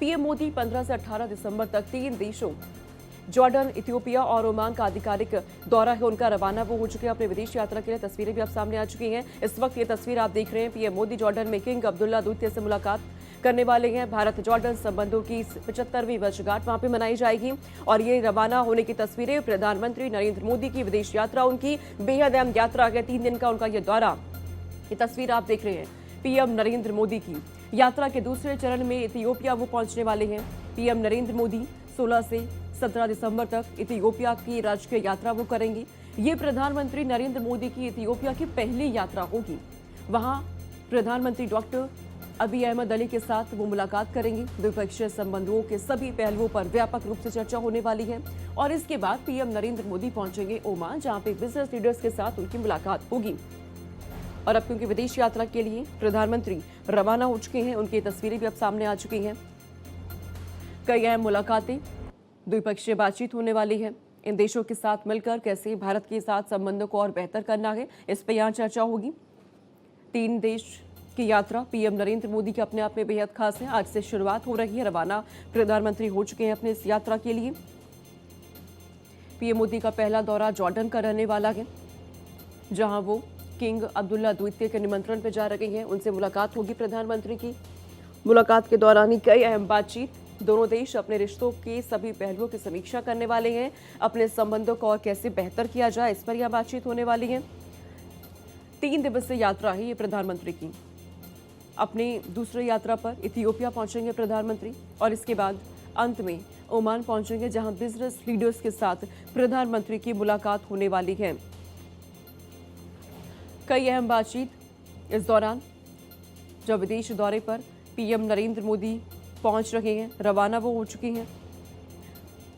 PM Modi 15 से 18 दिसंबर तक 3 देशों जॉर्डन, इथियोपिया और ओमान का आधिकारिक दौरा है उनका। रवाना वो हो चुके हैं अपने विदेश यात्रा के लिए। तस्वीरें भी अब सामने आ चुकी हैं। इस वक्त ये तस्वीर आप देख रहे हैं। पीएम मोदी जॉर्डन में किंग अब्दुल्ला द्वितीय से मुलाकात करने वाले हैं। भारत जॉर्डन संबंधों की 75वीं वर्षगांठ वहां पे मनाई जाएगी और ये रवाना होने की तस्वीरें प्रधानमंत्री नरेंद्र मोदी की विदेश यात्रा, उनकी बेहद अहम यात्रा है। 3 दिन का उनका ये दौरा, ये तस्वीर आप देख रहे हैं पीएम नरेंद्र मोदी की। यात्रा के दूसरे चरण में इथियोपिया वो पहुंचने वाले हैं। पीएम नरेंद्र मोदी 16 से 17 दिसंबर तक इथियोपिया की राजकीय यात्रा वो करेंगी। ये प्रधानमंत्री नरेंद्र मोदी की इथियोपिया की पहली यात्रा होगी। वहां प्रधानमंत्री डॉक्टर अबी अहमद अली के साथ वो मुलाकात करेंगी। द्विपक्षीय संबंधों के सभी पहलुओं पर व्यापक रूप से चर्चा होने वाली है और इसके बाद पीएम नरेंद्र मोदी पहुंचेंगे ओमान, जहां पे बिजनेस लीडर्स के साथ उनकी मुलाकात होगी। और अब क्योंकि विदेश यात्रा के लिए प्रधानमंत्री रवाना हो चुके हैं, उनकी तस्वीरें भी अब सामने आ चुकी हैं। कई अहम मुलाकातें, द्विपक्षीय बातचीत होने वाली है। इन देशों के साथ मिलकर कैसे भारत के साथ संबंधों को और बेहतर करना है, इस पर यहाँ चर्चा होगी। 3 देश की यात्रा पीएम नरेंद्र मोदी के अपने आप में बेहद खास है। आज से शुरुआत हो रही है। रवाना प्रधानमंत्री हो चुके हैं अपने इस यात्रा के लिए। पीएम मोदी का पहला दौरा जॉर्डन का रहने वाला है, जहां वो किंग अब्दुल्ला द्वितीय के निमंत्रण पर जा रहे हैं। उनसे मुलाकात होगी प्रधानमंत्री की। मुलाकात के दौरान ही कई अहम बातचीत, दोनों देश अपने रिश्तों के सभी पहलुओं की समीक्षा करने वाले हैं। अपने संबंधों को और कैसे बेहतर किया जाए, इस पर यह बातचीत होने वाली है। 3 दिवसीय यात्रा है ये प्रधानमंत्री की। अपनी दूसरी यात्रा पर इथियोपिया पहुंचेंगे प्रधानमंत्री और इसके बाद अंत में ओमान पहुंचेंगे, जहां बिजनेस लीडर्स के साथ प्रधानमंत्री की मुलाकात होने वाली है। कई अहम बातचीत इस दौरान, जब विदेश दौरे पर पीएम नरेंद्र मोदी पहुंच रहे हैं, रवाना वो हो चुकी हैं।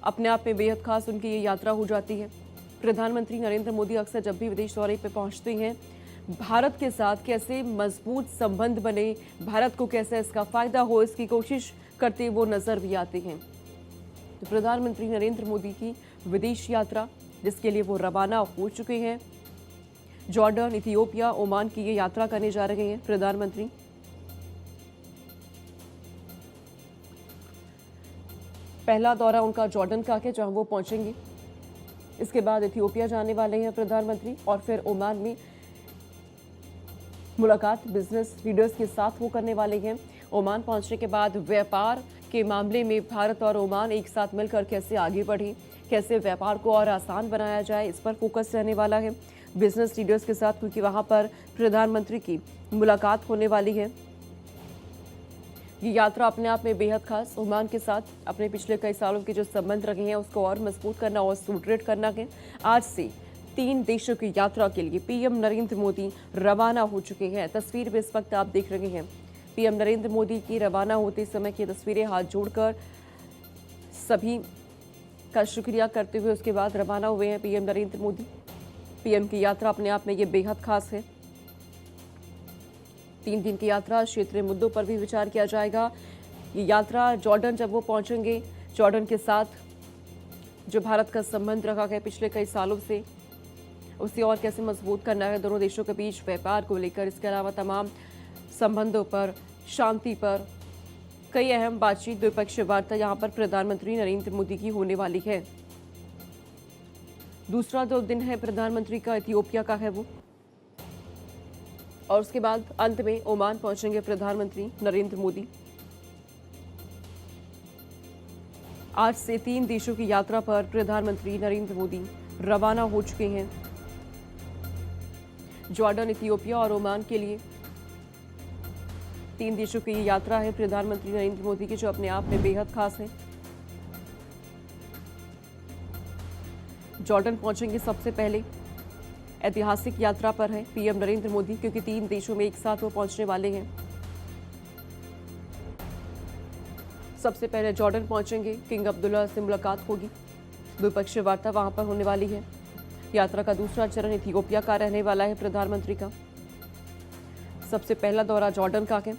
अपने आप में बेहद खास उनकी ये यात्रा हो जाती है। प्रधानमंत्री नरेंद्र मोदी अक्सर जब भी विदेश दौरे पर पहुंचते हैं, भारत के साथ कैसे मजबूत संबंध बने, भारत को कैसे इसका फायदा हो, इसकी कोशिश करते वो नजर भी आते हैं। तो प्रधानमंत्री नरेंद्र मोदी की विदेश यात्रा, जिसके लिए वो रवाना हो चुके हैं, जॉर्डन, इथियोपिया, ओमान की ये यात्रा करने जा रहे हैं प्रधानमंत्री। पहला दौरा उनका जॉर्डन का है, जहां वो पहुंचेंगे। इसके बाद इथियोपिया जाने वाले हैं प्रधानमंत्री और फिर ओमान में मुलाकात बिजनेस लीडर्स के साथ वो करने वाले हैं। ओमान पहुंचने के बाद व्यापार के मामले में भारत और ओमान एक साथ मिलकर कैसे आगे बढ़े, कैसे व्यापार को और आसान बनाया जाए, इस पर फोकस रहने वाला है बिजनेस लीडर्स के साथ, क्योंकि वहां पर प्रधानमंत्री की मुलाकात होने वाली है। ये यात्रा अपने आप में बेहद खास, ओमान के साथ अपने पिछले कई सालों के जो संबंध रहे हैं उसको और मजबूत करना और सुदृढ़ करना है। आज से 3 देशों की यात्रा के लिए पीएम नरेंद्र मोदी रवाना हो चुके हैं। तस्वीर भी इस वक्त आप देख रहे हैं। पीएम नरेंद्र मोदी की रवाना होते समय की तस्वीरें, हाथ जोड़कर सभी का शुक्रिया करते हुए उसके बाद रवाना हुए हैं पीएम नरेंद्र मोदी। पीएम की यात्रा अपने आप में ये बेहद खास है। 3 दिन की यात्रा, क्षेत्रीय मुद्दों पर भी विचार किया जाएगा। ये यात्रा जॉर्डन जब वो पहुंचेंगे, जॉर्डन के साथ जो भारत का संबंध रखा है पिछले कई सालों से, उसे और कैसे मजबूत करना है दोनों देशों के बीच व्यापार को लेकर, इसके अलावा तमाम संबंधों पर, शांति पर कई अहम बातचीत, द्विपक्षीय वार्ता यहां पर प्रधानमंत्री नरेंद्र मोदी की होने वाली है। दूसरा जो दिन है प्रधानमंत्री का इथियोपिया का है वो, और उसके बाद अंत में ओमान पहुंचेंगे प्रधानमंत्री नरेंद्र मोदी। आज से 3 देशों की यात्रा पर प्रधानमंत्री नरेंद्र मोदी रवाना हो चुके हैं जॉर्डन, इथियोपिया और ओमान के लिए। 3 देशों की ये यात्रा है प्रधानमंत्री नरेंद्र मोदी की, जो अपने आप में बेहद खास है। जॉर्डन पहुंचेंगे सबसे पहले, ऐतिहासिक यात्रा पर है पीएम नरेंद्र मोदी, क्योंकि 3 देशों में एक साथ वो पहुंचने वाले हैं। सबसे पहले जॉर्डन पहुंचेंगे, किंग अब्दुल्ला से मुलाकात होगी, द्विपक्षीय वार्ता वहां पर होने वाली है। यात्रा का दूसरा चरण इथियोपिया का रहने वाला है प्रधानमंत्री का। सबसे पहला दौरा जॉर्डन का है।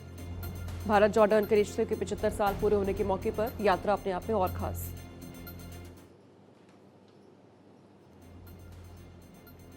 भारत जॉर्डन के रिश्ते के 75 साल पूरे होने के मौके पर यात्रा अपने आप में और खास।